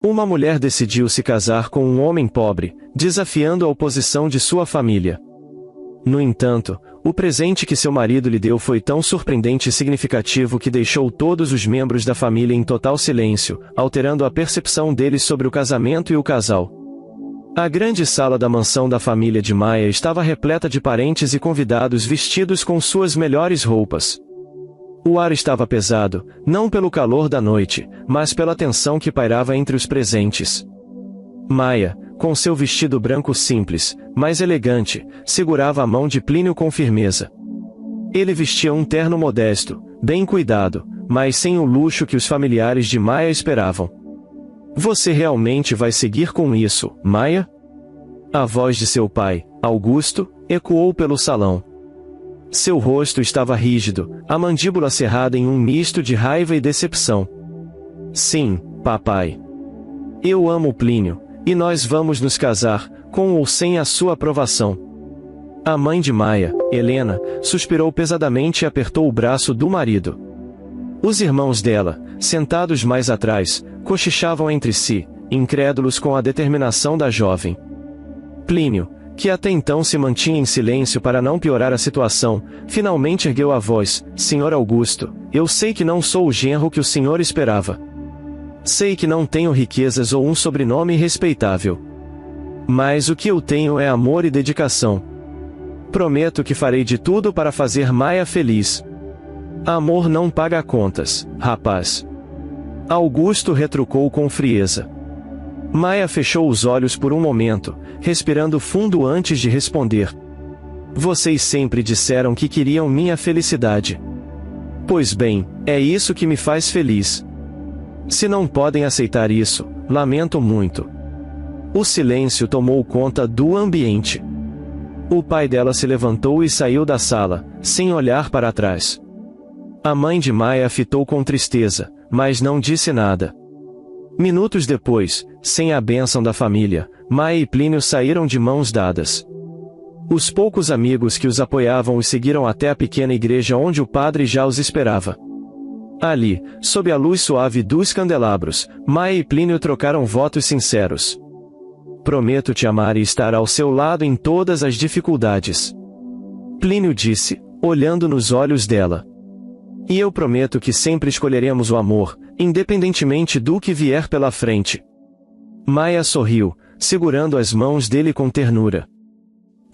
Uma mulher decidiu se casar com um homem pobre, desafiando a oposição de sua família. No entanto, o presente que seu marido lhe deu foi tão surpreendente e significativo que deixou todos os membros da família em total silêncio, alterando a percepção deles sobre o casamento e o casal. A grande sala da mansão da família de Maya estava repleta de parentes e convidados vestidos com suas melhores roupas. O ar estava pesado, não pelo calor da noite, mas pela tensão que pairava entre os presentes. Maya, com seu vestido branco simples, mas elegante, segurava a mão de Plínio com firmeza. Ele vestia um terno modesto, bem cuidado, mas sem o luxo que os familiares de Maya esperavam. Você realmente vai seguir com isso, Maya? A voz de seu pai, Augusto, ecoou pelo salão. Seu rosto estava rígido, a mandíbula cerrada em um misto de raiva e decepção. Sim, papai. Eu amo Plínio, e nós vamos nos casar, com ou sem a sua aprovação. A mãe de Maya, Helena, suspirou pesadamente e apertou o braço do marido. Os irmãos dela, sentados mais atrás, cochichavam entre si, incrédulos com a determinação da jovem. Plínio, que até então se mantinha em silêncio para não piorar a situação, finalmente ergueu a voz: Senhor Augusto, eu sei que não sou o genro que o senhor esperava. Sei que não tenho riquezas ou um sobrenome respeitável. Mas o que eu tenho é amor e dedicação. Prometo que farei de tudo para fazer Maya feliz. Amor não paga contas, rapaz. Augusto retrucou com frieza. Maya fechou os olhos por um momento, respirando fundo antes de responder. Vocês sempre disseram que queriam minha felicidade. Pois bem, é isso que me faz feliz. Se não podem aceitar isso, lamento muito. O silêncio tomou conta do ambiente. O pai dela se levantou e saiu da sala, sem olhar para trás. A mãe de Maya a fitou com tristeza, mas não disse nada. Minutos depois, sem a bênção da família, Maya e Plínio saíram de mãos dadas. Os poucos amigos que os apoiavam os seguiram até a pequena igreja onde o padre já os esperava. Ali, sob a luz suave dos candelabros, Maya e Plínio trocaram votos sinceros. Prometo te amar e estar ao seu lado em todas as dificuldades. Plínio disse, olhando nos olhos dela. E eu prometo que sempre escolheremos o amor, independentemente do que vier pela frente. Maya sorriu, segurando as mãos dele com ternura.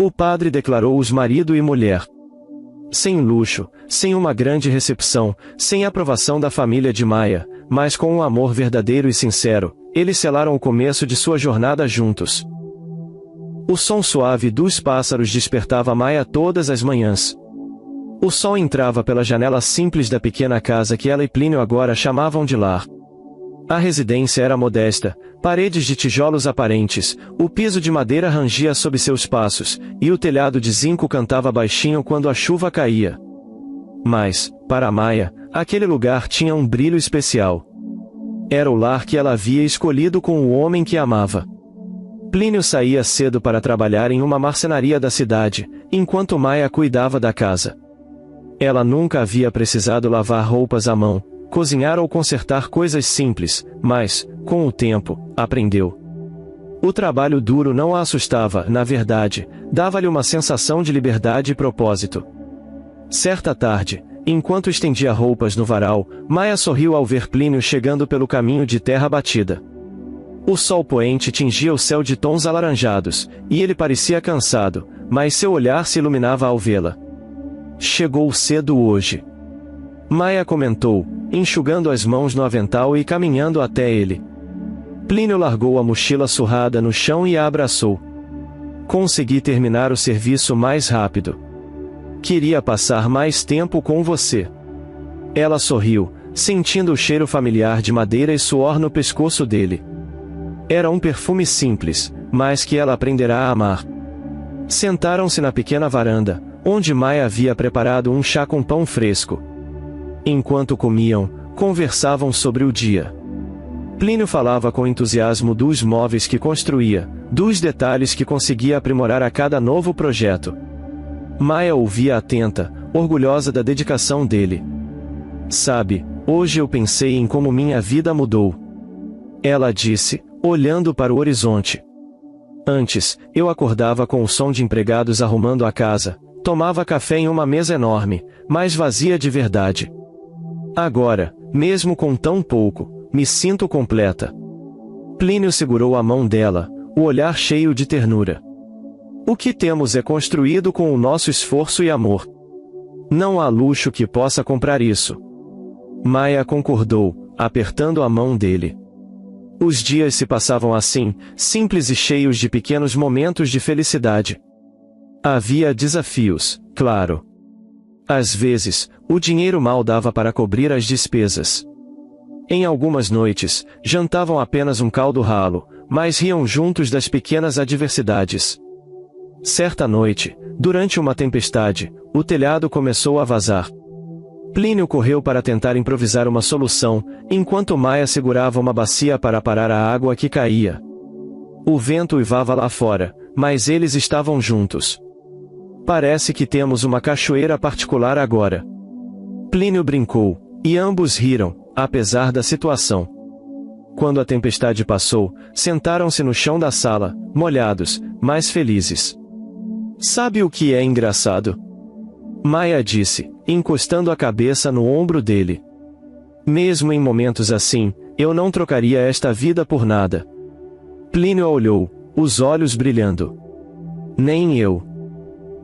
O padre declarou-os marido e mulher. Sem luxo, sem uma grande recepção, sem aprovação da família de Maya, mas com um amor verdadeiro e sincero, eles selaram o começo de sua jornada juntos. O som suave dos pássaros despertava Maya todas as manhãs. O sol entrava pela janela simples da pequena casa que ela e Plínio agora chamavam de lar. A residência era modesta, paredes de tijolos aparentes, o piso de madeira rangia sob seus passos, e o telhado de zinco cantava baixinho quando a chuva caía. Mas, para Maya, aquele lugar tinha um brilho especial. Era o lar que ela havia escolhido com o homem que amava. Plínio saía cedo para trabalhar em uma marcenaria da cidade, enquanto Maya cuidava da casa. Ela nunca havia precisado lavar roupas à mão, cozinhar ou consertar coisas simples, mas, com o tempo, aprendeu. O trabalho duro não a assustava, na verdade, dava-lhe uma sensação de liberdade e propósito. Certa tarde, enquanto estendia roupas no varal, Maya sorriu ao ver Plínio chegando pelo caminho de terra batida. O sol poente tingia o céu de tons alaranjados, e ele parecia cansado, mas seu olhar se iluminava ao vê-la. Chegou cedo hoje. Maya comentou, enxugando as mãos no avental e caminhando até ele. Plínio largou a mochila surrada no chão e a abraçou. Consegui terminar o serviço mais rápido. Queria passar mais tempo com você. Ela sorriu, sentindo o cheiro familiar de madeira e suor no pescoço dele. Era um perfume simples, mas que ela aprenderá a amar. Sentaram-se na pequena varanda, onde Maya havia preparado um chá com pão fresco. Enquanto comiam, conversavam sobre o dia. Plínio falava com entusiasmo dos móveis que construía, dos detalhes que conseguia aprimorar a cada novo projeto. Maya ouvia atenta, orgulhosa da dedicação dele. Sabe, hoje eu pensei em como minha vida mudou. Ela disse, olhando para o horizonte. Antes, eu acordava com o som de empregados arrumando a casa, tomava café em uma mesa enorme, mas vazia de verdade. Agora, mesmo com tão pouco, me sinto completa. Plínio segurou a mão dela, o olhar cheio de ternura. O que temos é construído com o nosso esforço e amor. Não há luxo que possa comprar isso. Maia concordou, apertando a mão dele. Os dias se passavam assim, simples e cheios de pequenos momentos de felicidade. Havia desafios, claro. Às vezes, o dinheiro mal dava para cobrir as despesas. Em algumas noites, jantavam apenas um caldo ralo, mas riam juntos das pequenas adversidades. Certa noite, durante uma tempestade, o telhado começou a vazar. Plínio correu para tentar improvisar uma solução, enquanto Maia segurava uma bacia para parar a água que caía. O vento uivava lá fora, mas eles estavam juntos. Parece que temos uma cachoeira particular agora. Plínio brincou, e ambos riram, apesar da situação. Quando a tempestade passou, sentaram-se no chão da sala, molhados, mas felizes. Sabe o que é engraçado? Maia disse, encostando a cabeça no ombro dele. Mesmo em momentos assim, eu não trocaria esta vida por nada. Plínio a olhou, os olhos brilhando. Nem eu.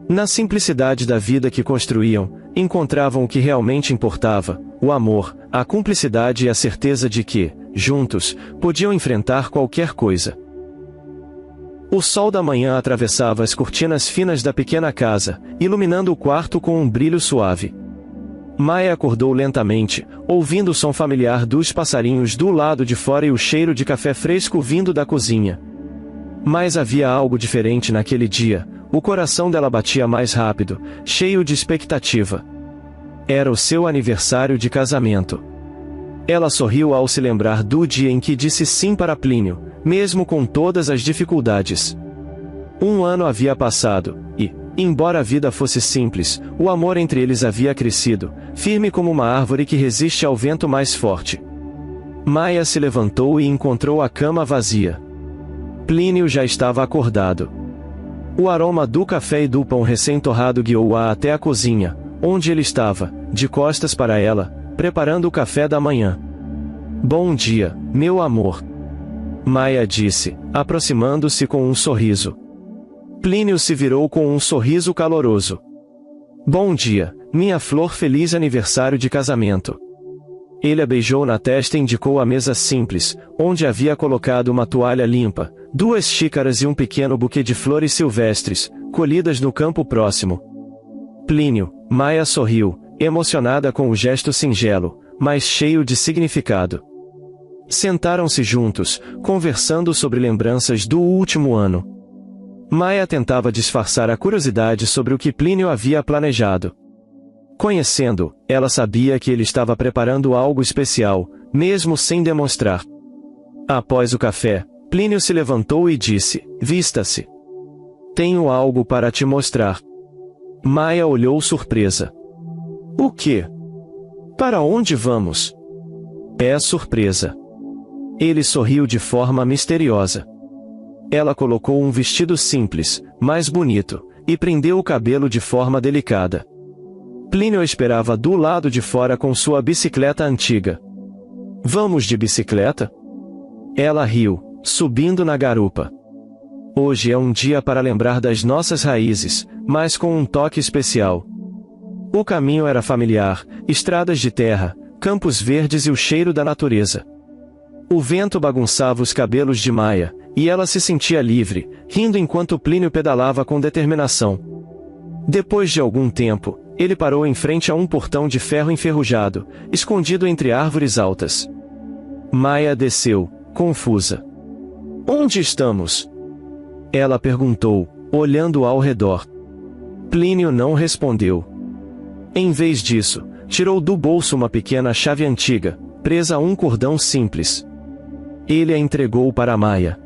Na simplicidade da vida que construíam, encontravam o que realmente importava, o amor, a cumplicidade e a certeza de que, juntos, podiam enfrentar qualquer coisa. O sol da manhã atravessava as cortinas finas da pequena casa, iluminando o quarto com um brilho suave. Maia acordou lentamente, ouvindo o som familiar dos passarinhos do lado de fora e o cheiro de café fresco vindo da cozinha. Mas havia algo diferente naquele dia, o coração dela batia mais rápido, cheio de expectativa. Era o seu aniversário de casamento. Ela sorriu ao se lembrar do dia em que disse sim para Plínio, mesmo com todas as dificuldades. Um ano havia passado, e, embora a vida fosse simples, o amor entre eles havia crescido, firme como uma árvore que resiste ao vento mais forte. Maia se levantou e encontrou a cama vazia. Plínio já estava acordado. O aroma do café e do pão recém-torrado guiou-a até a cozinha, onde ele estava, de costas para ela, preparando o café da manhã. Bom dia, meu amor. Maia disse, aproximando-se com um sorriso. Plínio se virou com um sorriso caloroso. Bom dia, minha flor, feliz aniversário de casamento. Ele a beijou na testa e indicou a mesa simples, onde havia colocado uma toalha limpa, 2 xícaras e um pequeno buquê de flores silvestres, colhidas no campo próximo. Plínio, Maia sorriu, emocionada com o gesto singelo, mas cheio de significado. Sentaram-se juntos, conversando sobre lembranças do último ano. Maia tentava disfarçar a curiosidade sobre o que Plínio havia planejado. Conhecendo, ela sabia que ele estava preparando algo especial, mesmo sem demonstrar. Após o café, Plínio se levantou e disse, vista-se. Tenho algo para te mostrar. Maia olhou surpresa. O quê? Para onde vamos? É surpresa. Ele sorriu de forma misteriosa. Ela colocou um vestido simples, mas bonito, e prendeu o cabelo de forma delicada. Plínio esperava do lado de fora com sua bicicleta antiga. Vamos de bicicleta? Ela riu, subindo na garupa. Hoje é um dia para lembrar das nossas raízes, mas com um toque especial. O caminho era familiar, estradas de terra, campos verdes e o cheiro da natureza. O vento bagunçava os cabelos de Maia, e ela se sentia livre, rindo enquanto Plínio pedalava com determinação. Depois de algum tempo, ele parou em frente a um portão de ferro enferrujado, escondido entre árvores altas. Maia desceu, confusa. Onde estamos? Ela perguntou, olhando ao redor. Plínio não respondeu. Em vez disso, tirou do bolso uma pequena chave antiga, presa a um cordão simples. Ele a entregou para Maia.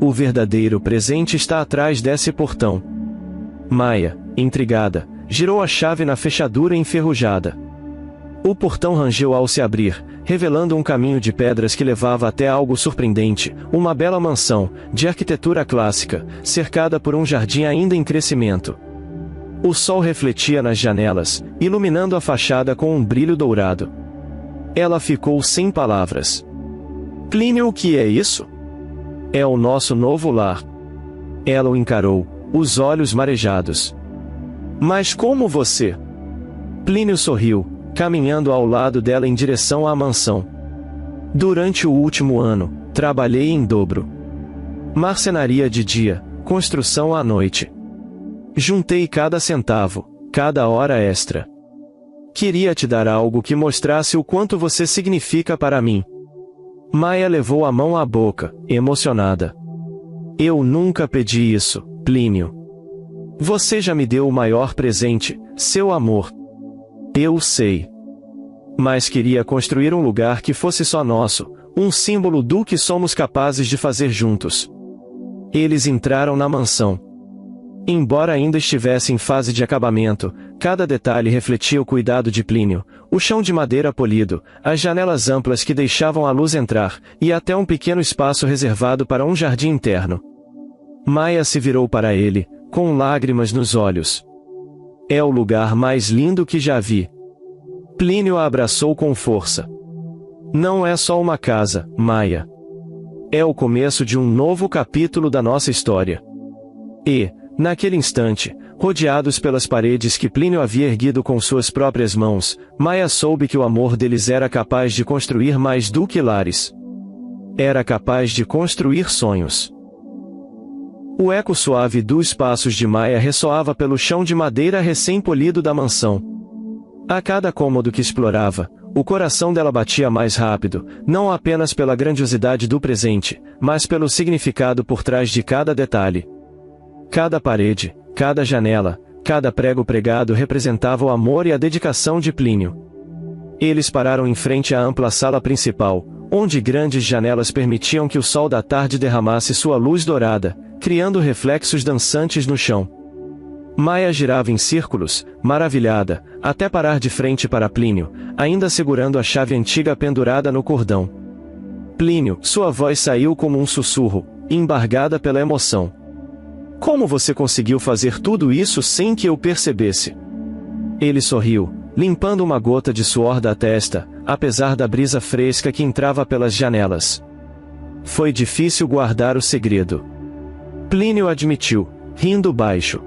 O verdadeiro presente está atrás desse portão. Maia, intrigada, girou a chave na fechadura enferrujada. O portão rangeu ao se abrir, revelando um caminho de pedras que levava até algo surpreendente, uma bela mansão, de arquitetura clássica, cercada por um jardim ainda em crescimento. O sol refletia nas janelas, iluminando a fachada com um brilho dourado. Ela ficou sem palavras. Plínio, o que é isso? É o nosso novo lar. Ela o encarou, os olhos marejados. Mas como você? Plínio sorriu, caminhando ao lado dela em direção à mansão. Durante o último ano, trabalhei em dobro. Marcenaria de dia, construção à noite. Juntei cada centavo, cada hora extra. Queria te dar algo que mostrasse o quanto você significa para mim. Maia levou a mão à boca, emocionada. Eu nunca pedi isso, Plínio. Você já me deu o maior presente, seu amor. Eu sei. Mas queria construir um lugar que fosse só nosso, um símbolo do que somos capazes de fazer juntos. Eles entraram na mansão. Embora ainda estivesse em fase de acabamento, cada detalhe refletia o cuidado de Plínio, o chão de madeira polido, as janelas amplas que deixavam a luz entrar, e até um pequeno espaço reservado para um jardim interno. Maia se virou para ele, com lágrimas nos olhos. É o lugar mais lindo que já vi. Plínio a abraçou com força. Não é só uma casa, Maia. É o começo de um novo capítulo da nossa história. E, naquele instante, rodeados pelas paredes que Plínio havia erguido com suas próprias mãos, Maia soube que o amor deles era capaz de construir mais do que lares. Era capaz de construir sonhos. O eco suave dos passos de Maia ressoava pelo chão de madeira recém-polido da mansão. A cada cômodo que explorava, o coração dela batia mais rápido, não apenas pela grandiosidade do presente, mas pelo significado por trás de cada detalhe. Cada parede, cada janela, cada prego pregado representava o amor e a dedicação de Plínio. Eles pararam em frente à ampla sala principal, onde grandes janelas permitiam que o sol da tarde derramasse sua luz dourada, criando reflexos dançantes no chão. Maia girava em círculos, maravilhada, até parar de frente para Plínio, ainda segurando a chave antiga pendurada no cordão. Plínio, sua voz saiu como um sussurro, embargada pela emoção. Como você conseguiu fazer tudo isso sem que eu percebesse? Ele sorriu, limpando uma gota de suor da testa, apesar da brisa fresca que entrava pelas janelas. Foi difícil guardar o segredo. Plínio admitiu, rindo baixo.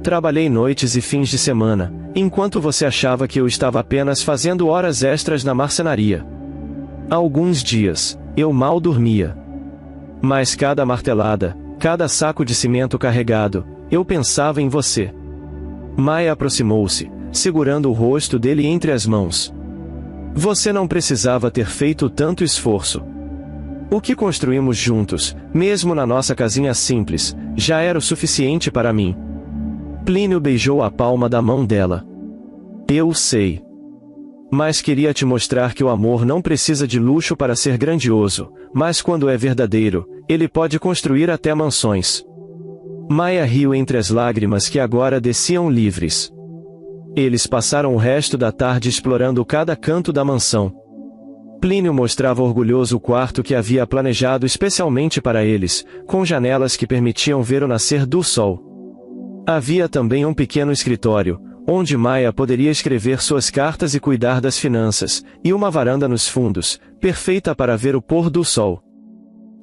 Trabalhei noites e fins de semana, enquanto você achava que eu estava apenas fazendo horas extras na marcenaria. Alguns dias, eu mal dormia. Mas cada martelada, cada saco de cimento carregado, eu pensava em você. Maia aproximou-se, segurando o rosto dele entre as mãos. Você não precisava ter feito tanto esforço. O que construímos juntos, mesmo na nossa casinha simples, já era o suficiente para mim. Plínio beijou a palma da mão dela. Eu sei. Mas queria te mostrar que o amor não precisa de luxo para ser grandioso, mas quando é verdadeiro, ele pode construir até mansões. Maia riu entre as lágrimas que agora desciam livres. Eles passaram o resto da tarde explorando cada canto da mansão. Plínio mostrava orgulhoso o quarto que havia planejado especialmente para eles, com janelas que permitiam ver o nascer do sol. Havia também um pequeno escritório, onde Maia poderia escrever suas cartas e cuidar das finanças, e uma varanda nos fundos, perfeita para ver o pôr do sol.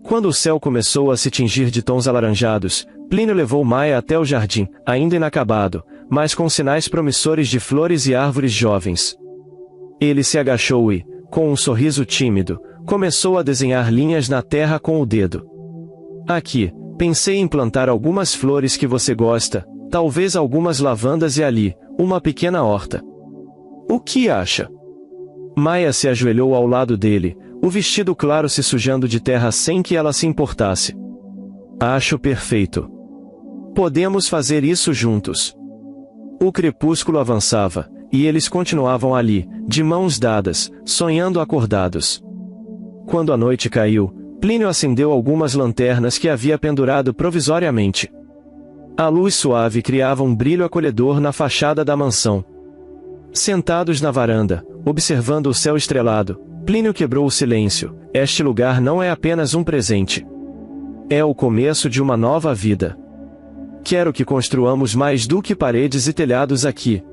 Quando o céu começou a se tingir de tons alaranjados, Plínio levou Maia até o jardim, ainda inacabado, mas com sinais promissores de flores e árvores jovens. Ele se agachou e, com um sorriso tímido, começou a desenhar linhas na terra com o dedo. Aqui, pensei em plantar algumas flores que você gosta, talvez algumas lavandas e ali, uma pequena horta. O que acha? Maia se ajoelhou ao lado dele, o vestido claro se sujando de terra sem que ela se importasse. Acho perfeito. Podemos fazer isso juntos. O crepúsculo avançava, e eles continuavam ali, de mãos dadas, sonhando acordados. Quando a noite caiu, Plínio acendeu algumas lanternas que havia pendurado provisoriamente. A luz suave criava um brilho acolhedor na fachada da mansão. Sentados na varanda, observando o céu estrelado, Plínio quebrou o silêncio. Este lugar não é apenas um presente. É o começo de uma nova vida. Quero que construamos mais do que paredes e telhados aqui.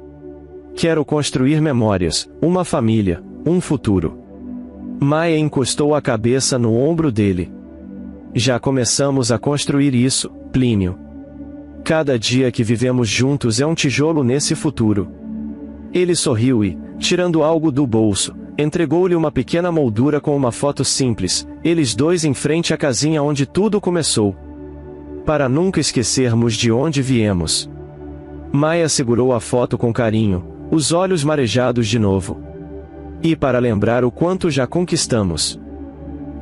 Quero construir memórias, uma família, um futuro. Maia encostou a cabeça no ombro dele. Já começamos a construir isso, Plínio. Cada dia que vivemos juntos é um tijolo nesse futuro. Ele sorriu e, tirando algo do bolso, entregou-lhe uma pequena moldura com uma foto simples, eles dois em frente à casinha onde tudo começou. Para nunca esquecermos de onde viemos. Maia segurou a foto com carinho, os olhos marejados de novo. E para lembrar o quanto já conquistamos.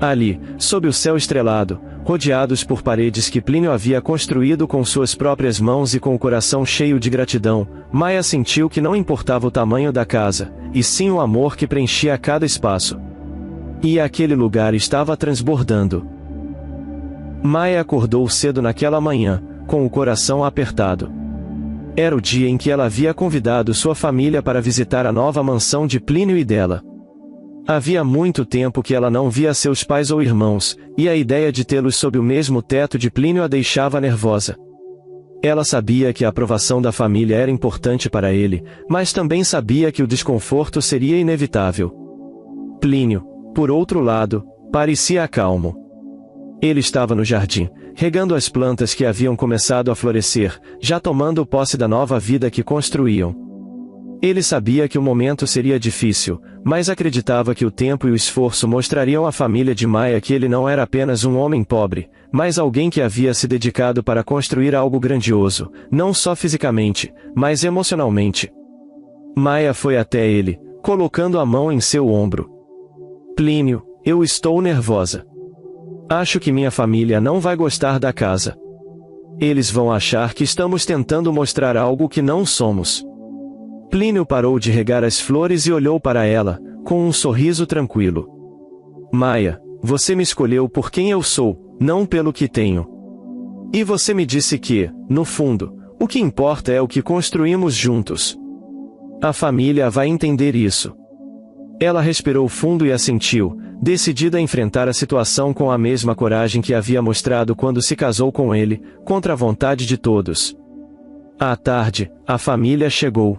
Ali, sob o céu estrelado, rodeados por paredes que Plínio havia construído com suas próprias mãos e com o coração cheio de gratidão, Maia sentiu que não importava o tamanho da casa, e sim o amor que preenchia cada espaço. E aquele lugar estava transbordando. Maia acordou cedo naquela manhã, com o coração apertado. Era o dia em que ela havia convidado sua família para visitar a nova mansão de Plínio e dela. Havia muito tempo que ela não via seus pais ou irmãos, e a ideia de tê-los sob o mesmo teto de Plínio a deixava nervosa. Ela sabia que a aprovação da família era importante para ele, mas também sabia que o desconforto seria inevitável. Plínio, por outro lado, parecia calmo. Ele estava no jardim, regando as plantas que haviam começado a florescer, já tomando posse da nova vida que construíam. Ele sabia que o momento seria difícil, mas acreditava que o tempo e o esforço mostrariam à família de Maia que ele não era apenas um homem pobre, mas alguém que havia se dedicado para construir algo grandioso, não só fisicamente, mas emocionalmente. Maia foi até ele, colocando a mão em seu ombro. Plínio, eu estou nervosa. Acho que minha família não vai gostar da casa. Eles vão achar que estamos tentando mostrar algo que não somos. Plínio parou de regar as flores e olhou para ela, com um sorriso tranquilo. Maia, você me escolheu por quem eu sou, não pelo que tenho. E você me disse que, no fundo, o que importa é o que construímos juntos. A família vai entender isso. Ela respirou fundo e assentiu, decidida a enfrentar a situação com a mesma coragem que havia mostrado quando se casou com ele, contra a vontade de todos. À tarde, a família chegou.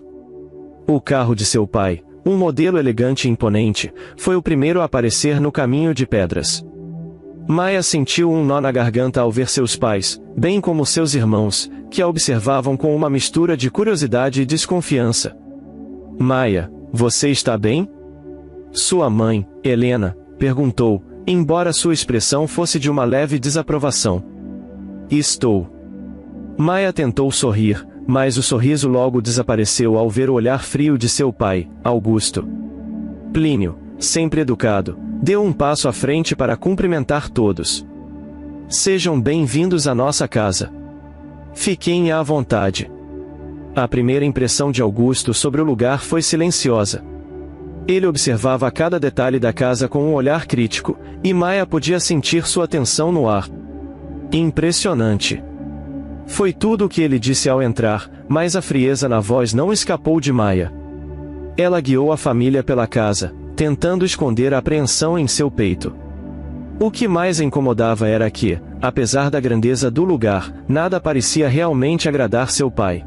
O carro de seu pai, um modelo elegante e imponente, foi o primeiro a aparecer no caminho de pedras. Maia sentiu um nó na garganta ao ver seus pais, bem como seus irmãos, que a observavam com uma mistura de curiosidade e desconfiança. Maia, você está bem? Sua mãe, Helena, perguntou, embora sua expressão fosse de uma leve desaprovação. Estou. Maia tentou sorrir, mas o sorriso logo desapareceu ao ver o olhar frio de seu pai, Augusto. Plínio, sempre educado, deu um passo à frente para cumprimentar todos. Sejam bem-vindos à nossa casa. Fiquem à vontade. A primeira impressão de Augusto sobre o lugar foi silenciosa. Ele observava cada detalhe da casa com um olhar crítico, e Maia podia sentir sua tensão no ar. Impressionante. Foi tudo o que ele disse ao entrar, mas a frieza na voz não escapou de Maia. Ela guiou a família pela casa, tentando esconder a apreensão em seu peito. O que mais a incomodava era que, apesar da grandeza do lugar, nada parecia realmente agradar seu pai.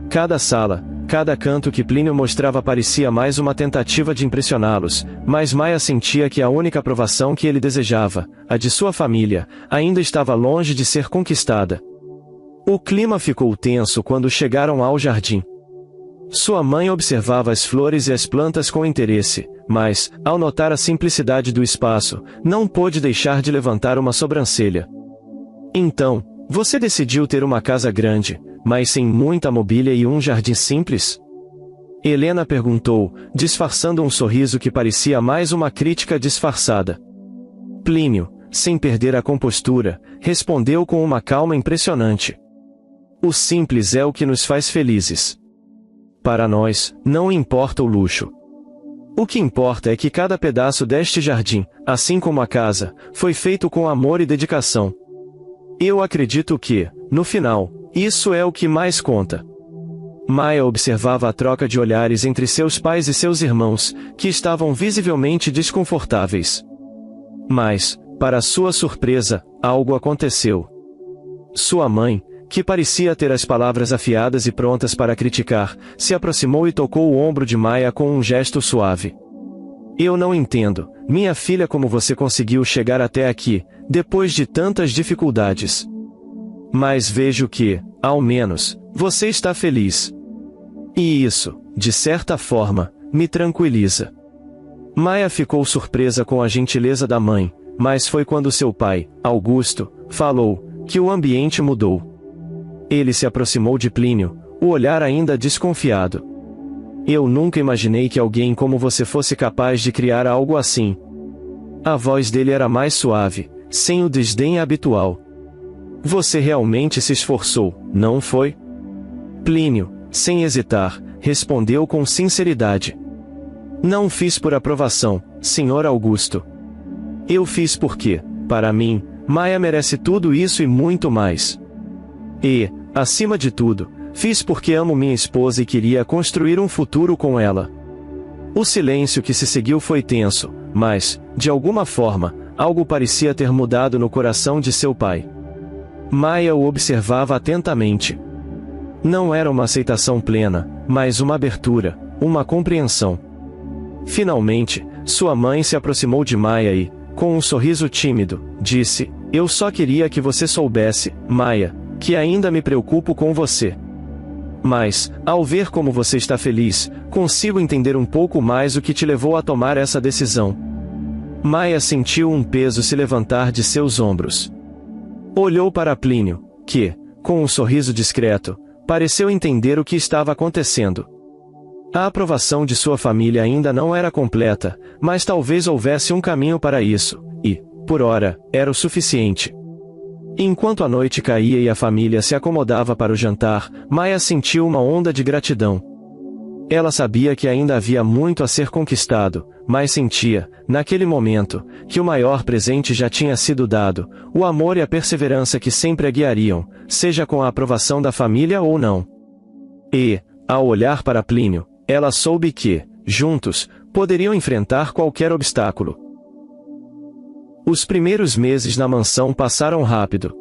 Cada sala, cada canto que Plínio mostrava parecia mais uma tentativa de impressioná-los, mas Maia sentia que a única aprovação que ele desejava, a de sua família, ainda estava longe de ser conquistada. O clima ficou tenso quando chegaram ao jardim. Sua mãe observava as flores e as plantas com interesse, mas, ao notar a simplicidade do espaço, não pôde deixar de levantar uma sobrancelha. Então, você decidiu ter uma casa grande, mas sem muita mobília e um jardim simples? Helena perguntou, disfarçando um sorriso que parecia mais uma crítica disfarçada. Plínio, sem perder a compostura, respondeu com uma calma impressionante. O simples é o que nos faz felizes. Para nós, não importa o luxo. O que importa é que cada pedaço deste jardim, assim como a casa, foi feito com amor e dedicação. Eu acredito que, no final, isso é o que mais conta. Maia observava a troca de olhares entre seus pais e seus irmãos, que estavam visivelmente desconfortáveis. Mas, para sua surpresa, algo aconteceu. Sua mãe, que parecia ter as palavras afiadas e prontas para criticar, se aproximou e tocou o ombro de Maia com um gesto suave. Eu não entendo, minha filha, como você conseguiu chegar até aqui, depois de tantas dificuldades. Mas vejo que, ao menos, você está feliz. E isso, de certa forma, me tranquiliza. Maia ficou surpresa com a gentileza da mãe, mas foi quando seu pai, Augusto, falou, que o ambiente mudou. Ele se aproximou de Plínio, o olhar ainda desconfiado. Eu nunca imaginei que alguém como você fosse capaz de criar algo assim. A voz dele era mais suave, sem o desdém habitual. Você realmente se esforçou, não foi? Plínio, sem hesitar, respondeu com sinceridade. Não fiz por aprovação, Sr. Augusto. Eu fiz porque, para mim, Maia merece tudo isso e muito mais. E, acima de tudo, fiz porque amo minha esposa e queria construir um futuro com ela. O silêncio que se seguiu foi tenso, mas, de alguma forma, algo parecia ter mudado no coração de seu pai. Maia o observava atentamente. Não era uma aceitação plena, mas uma abertura, uma compreensão. Finalmente, sua mãe se aproximou de Maia e, com um sorriso tímido, disse, eu só queria que você soubesse, Maia, que ainda me preocupo com você. Mas, ao ver como você está feliz, consigo entender um pouco mais o que te levou a tomar essa decisão. Maia sentiu um peso se levantar de seus ombros. Olhou para Plínio, que, com um sorriso discreto, pareceu entender o que estava acontecendo. A aprovação de sua família ainda não era completa, mas talvez houvesse um caminho para isso, e, por ora, era o suficiente. Enquanto a noite caía e a família se acomodava para o jantar, Maia sentiu uma onda de gratidão. Ela sabia que ainda havia muito a ser conquistado, mas sentia, naquele momento, que o maior presente já tinha sido dado, o amor e a perseverança que sempre a guiariam, seja com a aprovação da família ou não. E, ao olhar para Plínio, ela soube que, juntos, poderiam enfrentar qualquer obstáculo. Os primeiros meses na mansão passaram rápido.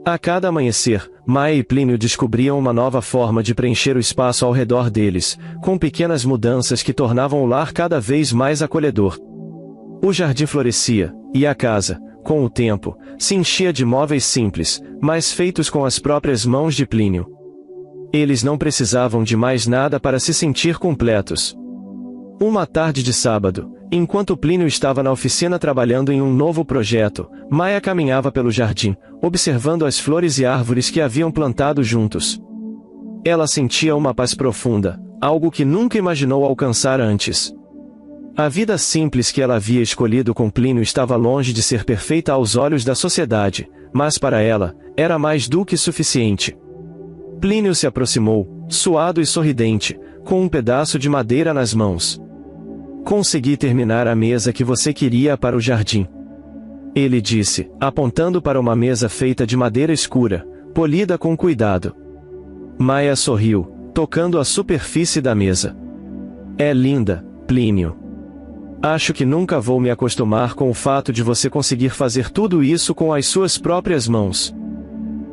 A cada amanhecer, Maia e Plínio descobriam uma nova forma de preencher o espaço ao redor deles, com pequenas mudanças que tornavam o lar cada vez mais acolhedor. O jardim florescia, e a casa, com o tempo, se enchia de móveis simples, mas feitos com as próprias mãos de Plínio. Eles não precisavam de mais nada para se sentir completos. Uma tarde de sábado, enquanto Plínio estava na oficina trabalhando em um novo projeto, Maia caminhava pelo jardim, observando as flores e árvores que haviam plantado juntos. Ela sentia uma paz profunda, algo que nunca imaginou alcançar antes. A vida simples que ela havia escolhido com Plínio estava longe de ser perfeita aos olhos da sociedade, mas para ela, era mais do que suficiente. Plínio se aproximou, suado e sorridente, com um pedaço de madeira nas mãos. Consegui terminar a mesa que você queria para o jardim. Ele disse, apontando para uma mesa feita de madeira escura, polida com cuidado. Maia sorriu, tocando a superfície da mesa. É linda, Plínio. Acho que nunca vou me acostumar com o fato de você conseguir fazer tudo isso com as suas próprias mãos.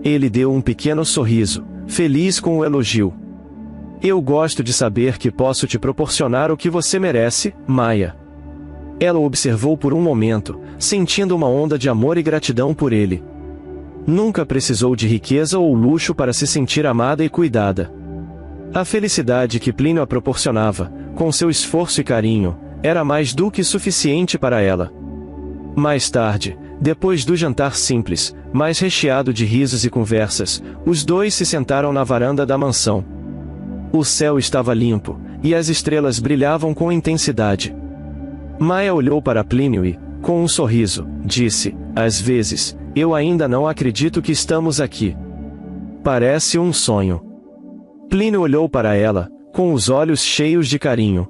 Ele deu um pequeno sorriso, feliz com o elogio. Eu gosto de saber que posso te proporcionar o que você merece, Maia. Ela o observou por um momento, sentindo uma onda de amor e gratidão por ele. Nunca precisou de riqueza ou luxo para se sentir amada e cuidada. A felicidade que Plínio a proporcionava, com seu esforço e carinho, era mais do que suficiente para ela. Mais tarde, depois do jantar simples, mas recheado de risos e conversas, os dois se sentaram na varanda da mansão. O céu estava limpo, e as estrelas brilhavam com intensidade. Maia olhou para Plínio e, com um sorriso, disse, às vezes, eu ainda não acredito que estamos aqui. Parece um sonho. Plínio olhou para ela, com os olhos cheios de carinho.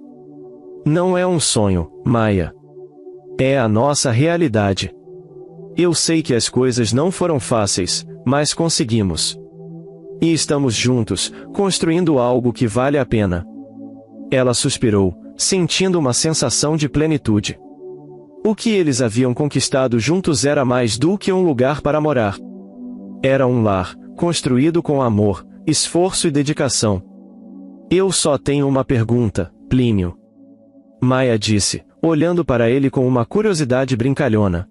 Não é um sonho, Maia. É a nossa realidade. Eu sei que as coisas não foram fáceis, mas conseguimos. E estamos juntos, construindo algo que vale a pena. Ela suspirou, sentindo uma sensação de plenitude. O que eles haviam conquistado juntos era mais do que um lugar para morar. Era um lar, construído com amor, esforço e dedicação. Eu só tenho uma pergunta, Plínio. Maia disse, olhando para ele com uma curiosidade brincalhona.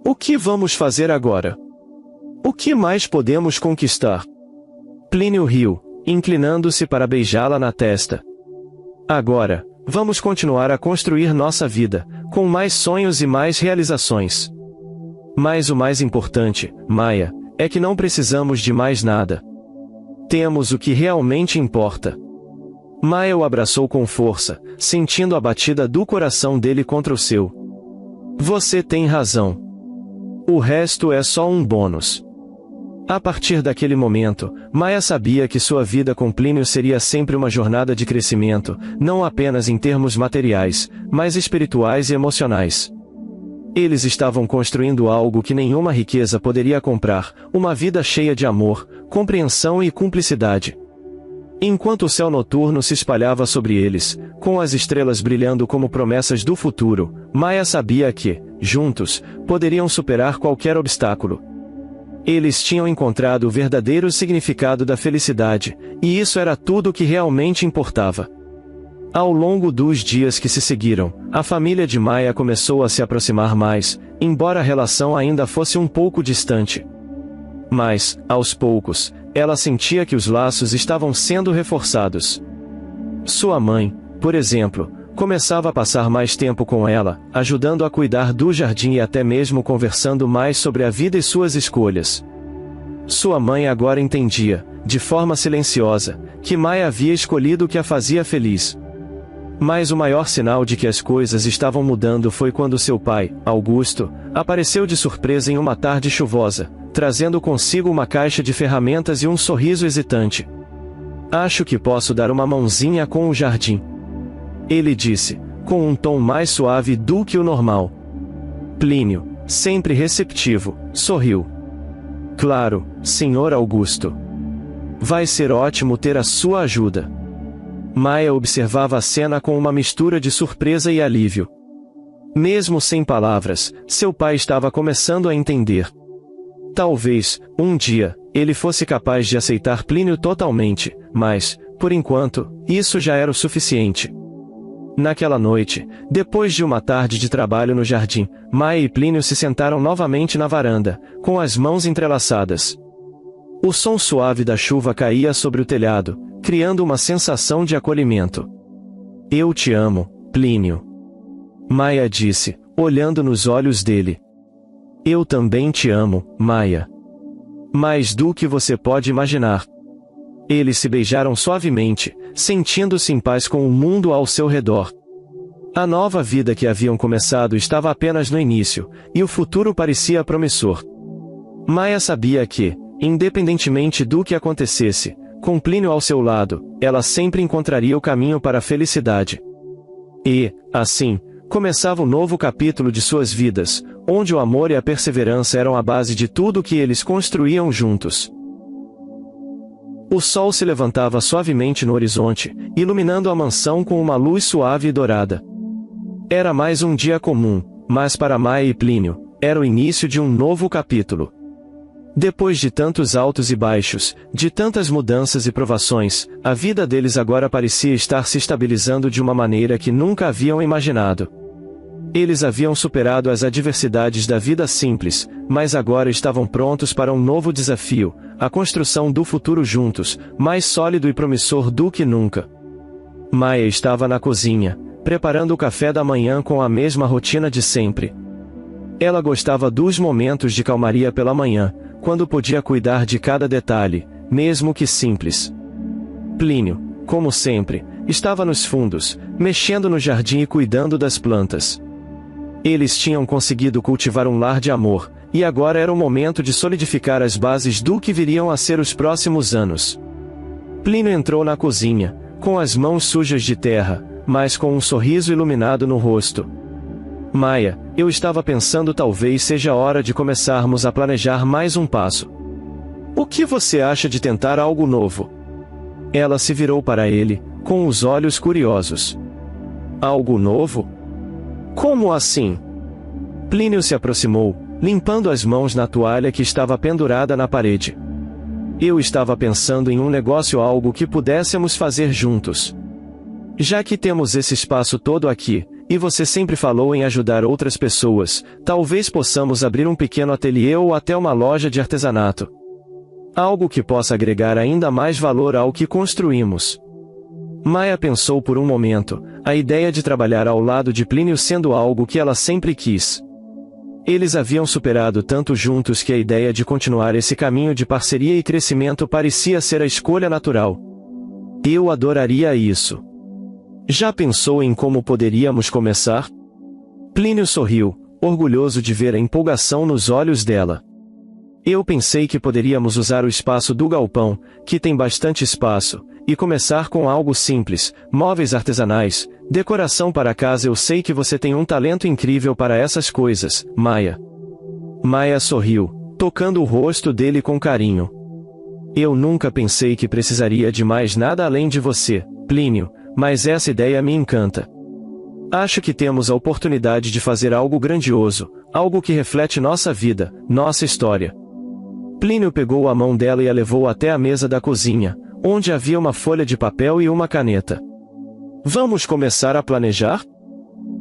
O que vamos fazer agora? O que mais podemos conquistar? Plínio riu, inclinando-se para beijá-la na testa. Agora, vamos continuar a construir nossa vida, com mais sonhos e mais realizações. Mas o mais importante, Maia, é que não precisamos de mais nada. Temos o que realmente importa. Maia o abraçou com força, sentindo a batida do coração dele contra o seu. Você tem razão. O resto é só um bônus. A partir daquele momento, Maia sabia que sua vida com Plínio seria sempre uma jornada de crescimento, não apenas em termos materiais, mas espirituais e emocionais. Eles estavam construindo algo que nenhuma riqueza poderia comprar, uma vida cheia de amor, compreensão e cumplicidade. Enquanto o céu noturno se espalhava sobre eles, com as estrelas brilhando como promessas do futuro, Maia sabia que, juntos, poderiam superar qualquer obstáculo. Eles tinham encontrado o verdadeiro significado da felicidade, e isso era tudo o que realmente importava. Ao longo dos dias que se seguiram, a família de Maia começou a se aproximar mais, embora a relação ainda fosse um pouco distante. Mas, aos poucos, ela sentia que os laços estavam sendo reforçados. Sua mãe, por exemplo, começava a passar mais tempo com ela, ajudando a cuidar do jardim e até mesmo conversando mais sobre a vida e suas escolhas. Sua mãe agora entendia, de forma silenciosa, que Maia havia escolhido o que a fazia feliz. Mas o maior sinal de que as coisas estavam mudando foi quando seu pai, Augusto, apareceu de surpresa em uma tarde chuvosa, trazendo consigo uma caixa de ferramentas e um sorriso hesitante. Acho que posso dar uma mãozinha com o jardim. Ele disse, com um tom mais suave do que o normal. Plínio, sempre receptivo, sorriu. Claro, Sr. Augusto. Vai ser ótimo ter a sua ajuda. Maia observava a cena com uma mistura de surpresa e alívio. Mesmo sem palavras, seu pai estava começando a entender. Talvez, um dia, ele fosse capaz de aceitar Plínio totalmente, mas, por enquanto, isso já era o suficiente. Naquela noite, depois de uma tarde de trabalho no jardim, Maia e Plínio se sentaram novamente na varanda, com as mãos entrelaçadas. O som suave da chuva caía sobre o telhado, criando uma sensação de acolhimento. Eu te amo, Plínio. Maia disse, olhando nos olhos dele. Eu também te amo, Maia. Mais do que você pode imaginar. Eles se beijaram suavemente, sentindo-se em paz com o mundo ao seu redor. A nova vida que haviam começado estava apenas no início, e o futuro parecia promissor. Maia sabia que, independentemente do que acontecesse, com Plínio ao seu lado, ela sempre encontraria o caminho para a felicidade. E, assim, começava um novo capítulo de suas vidas, onde o amor e a perseverança eram a base de tudo o que eles construíam juntos. O sol se levantava suavemente no horizonte, iluminando a mansão com uma luz suave e dourada. Era mais um dia comum, mas para Maia e Plínio, era o início de um novo capítulo. Depois de tantos altos e baixos, de tantas mudanças e provações, a vida deles agora parecia estar se estabilizando de uma maneira que nunca haviam imaginado. Eles haviam superado as adversidades da vida simples, mas agora estavam prontos para um novo desafio, a construção do futuro juntos, mais sólido e promissor do que nunca. Maia estava na cozinha, preparando o café da manhã com a mesma rotina de sempre. Ela gostava dos momentos de calmaria pela manhã, quando podia cuidar de cada detalhe, mesmo que simples. Plínio, como sempre, estava nos fundos, mexendo no jardim e cuidando das plantas. Eles tinham conseguido cultivar um lar de amor, e agora era o momento de solidificar as bases do que viriam a ser os próximos anos. Plínio entrou na cozinha, com as mãos sujas de terra, mas com um sorriso iluminado no rosto. Maia, eu estava pensando talvez seja hora de começarmos a planejar mais um passo. O que você acha de tentar algo novo? Ela se virou para ele, com os olhos curiosos. Algo novo? Como assim? Plínio se aproximou, limpando as mãos na toalha que estava pendurada na parede. Eu estava pensando em um negócio, algo que pudéssemos fazer juntos. Já que temos esse espaço todo aqui, e você sempre falou em ajudar outras pessoas, talvez possamos abrir um pequeno ateliê ou até uma loja de artesanato. Algo que possa agregar ainda mais valor ao que construímos. Maia pensou por um momento, a ideia de trabalhar ao lado de Plínio sendo algo que ela sempre quis. Eles haviam superado tanto juntos que a ideia de continuar esse caminho de parceria e crescimento parecia ser a escolha natural. Eu adoraria isso. Já pensou em como poderíamos começar? Plínio sorriu, orgulhoso de ver a empolgação nos olhos dela. Eu pensei que poderíamos usar o espaço do galpão, que tem bastante espaço, e começar com algo simples, móveis artesanais, decoração para casa. Eu sei que você tem um talento incrível para essas coisas, Maia. Maia sorriu, tocando o rosto dele com carinho. Eu nunca pensei que precisaria de mais nada além de você, Plínio, mas essa ideia me encanta. Acho que temos a oportunidade de fazer algo grandioso, algo que reflete nossa vida, nossa história. Plínio pegou a mão dela e a levou até a mesa da cozinha, onde havia uma folha de papel e uma caneta. Vamos começar a planejar?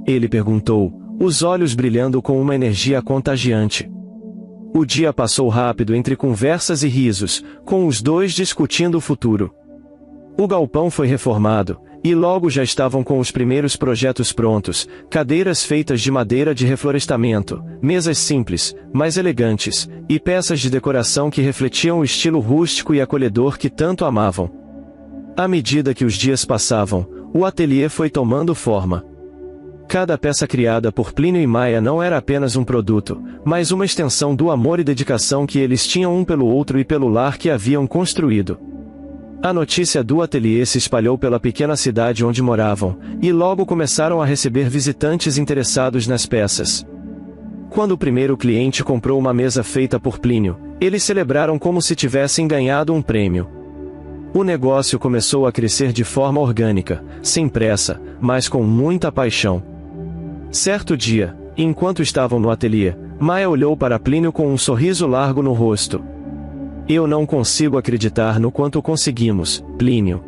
Ele perguntou, os olhos brilhando com uma energia contagiante. O dia passou rápido entre conversas e risos, com os dois discutindo o futuro. O galpão foi reformado, e logo já estavam com os primeiros projetos prontos, cadeiras feitas de madeira de reflorestamento, mesas simples, mas elegantes, e peças de decoração que refletiam o estilo rústico e acolhedor que tanto amavam. À medida que os dias passavam, o ateliê foi tomando forma. Cada peça criada por Plínio e Maia não era apenas um produto, mas uma extensão do amor e dedicação que eles tinham um pelo outro e pelo lar que haviam construído. A notícia do ateliê se espalhou pela pequena cidade onde moravam, e logo começaram a receber visitantes interessados nas peças. Quando o primeiro cliente comprou uma mesa feita por Plínio, eles celebraram como se tivessem ganhado um prêmio. O negócio começou a crescer de forma orgânica, sem pressa, mas com muita paixão. Certo dia, enquanto estavam no ateliê, Maia olhou para Plínio com um sorriso largo no rosto. Eu não consigo acreditar no quanto conseguimos, Plínio.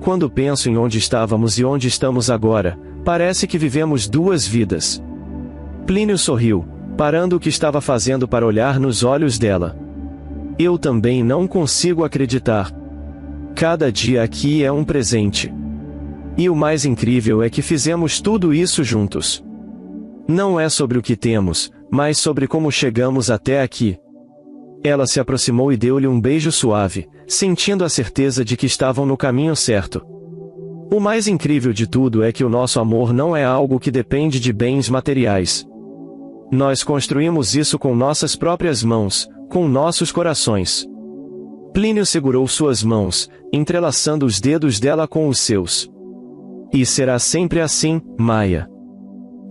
Quando penso em onde estávamos e onde estamos agora, parece que vivemos duas vidas. Plínio sorriu, parando o que estava fazendo para olhar nos olhos dela. Eu também não consigo acreditar. Cada dia aqui é um presente. E o mais incrível é que fizemos tudo isso juntos. Não é sobre o que temos, mas sobre como chegamos até aqui. Ela se aproximou e deu-lhe um beijo suave, sentindo a certeza de que estavam no caminho certo. O mais incrível de tudo é que o nosso amor não é algo que depende de bens materiais. Nós construímos isso com nossas próprias mãos, com nossos corações. Plínio segurou suas mãos, entrelaçando os dedos dela com os seus. E será sempre assim, Maia.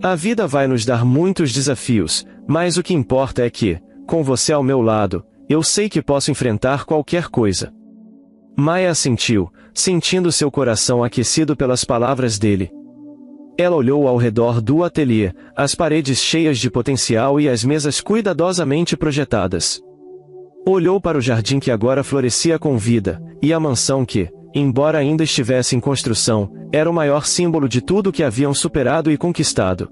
A vida vai nos dar muitos desafios, mas o que importa é que, com você ao meu lado, eu sei que posso enfrentar qualquer coisa. Maia assentiu, sentindo seu coração aquecido pelas palavras dele. Ela olhou ao redor do ateliê, as paredes cheias de potencial e as mesas cuidadosamente projetadas. Olhou para o jardim que agora florescia com vida, e a mansão que, embora ainda estivesse em construção, era o maior símbolo de tudo que haviam superado e conquistado.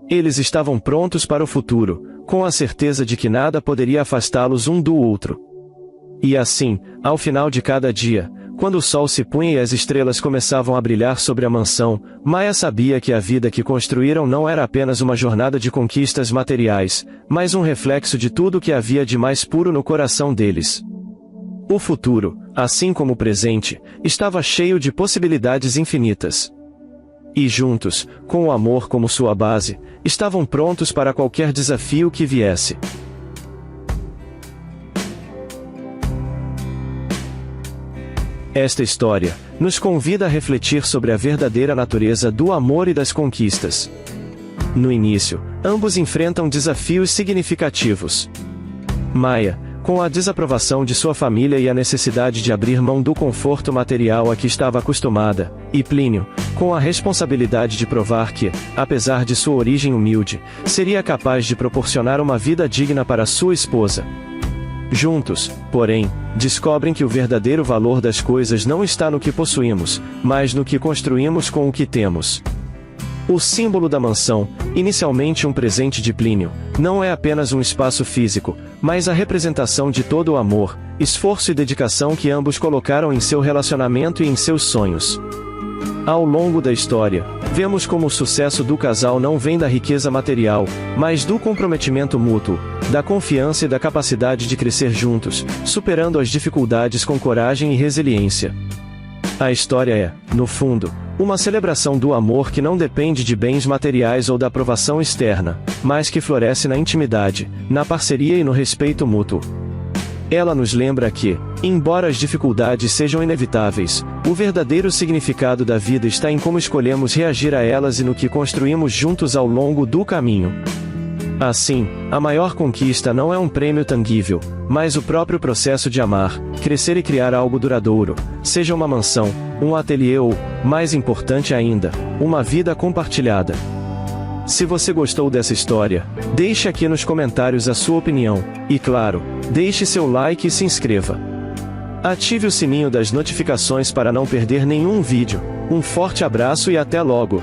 Eles estavam prontos para o futuro, com a certeza de que nada poderia afastá-los um do outro. E assim, ao final de cada dia, quando o sol se punha e as estrelas começavam a brilhar sobre a mansão, Maia sabia que a vida que construíram não era apenas uma jornada de conquistas materiais, mas um reflexo de tudo que havia de mais puro no coração deles. O futuro, assim como o presente, estava cheio de possibilidades infinitas. E juntos, com o amor como sua base, estavam prontos para qualquer desafio que viesse. Esta história nos convida a refletir sobre a verdadeira natureza do amor e das conquistas. No início, ambos enfrentam desafios significativos. Maia, com a desaprovação de sua família e a necessidade de abrir mão do conforto material a que estava acostumada, e Plínio, com a responsabilidade de provar que, apesar de sua origem humilde, seria capaz de proporcionar uma vida digna para sua esposa. Juntos, porém, descobrem que o verdadeiro valor das coisas não está no que possuímos, mas no que construímos com o que temos. O símbolo da mansão, inicialmente um presente de Plínio, não é apenas um espaço físico, mas a representação de todo o amor, esforço e dedicação que ambos colocaram em seu relacionamento e em seus sonhos. Ao longo da história, vemos como o sucesso do casal não vem da riqueza material, mas do comprometimento mútuo, da confiança e da capacidade de crescer juntos, superando as dificuldades com coragem e resiliência. A história é, no fundo, uma celebração do amor que não depende de bens materiais ou da aprovação externa, mas que floresce na intimidade, na parceria e no respeito mútuo. Ela nos lembra que, embora as dificuldades sejam inevitáveis, o verdadeiro significado da vida está em como escolhemos reagir a elas e no que construímos juntos ao longo do caminho. Assim, a maior conquista não é um prêmio tangível, mas o próprio processo de amar, crescer e criar algo duradouro, seja uma mansão, um ateliê ou, mais importante ainda, uma vida compartilhada. Se você gostou dessa história, deixe aqui nos comentários a sua opinião, e claro, deixe seu like e se inscreva. Ative o sininho das notificações para não perder nenhum vídeo. Um forte abraço e até logo!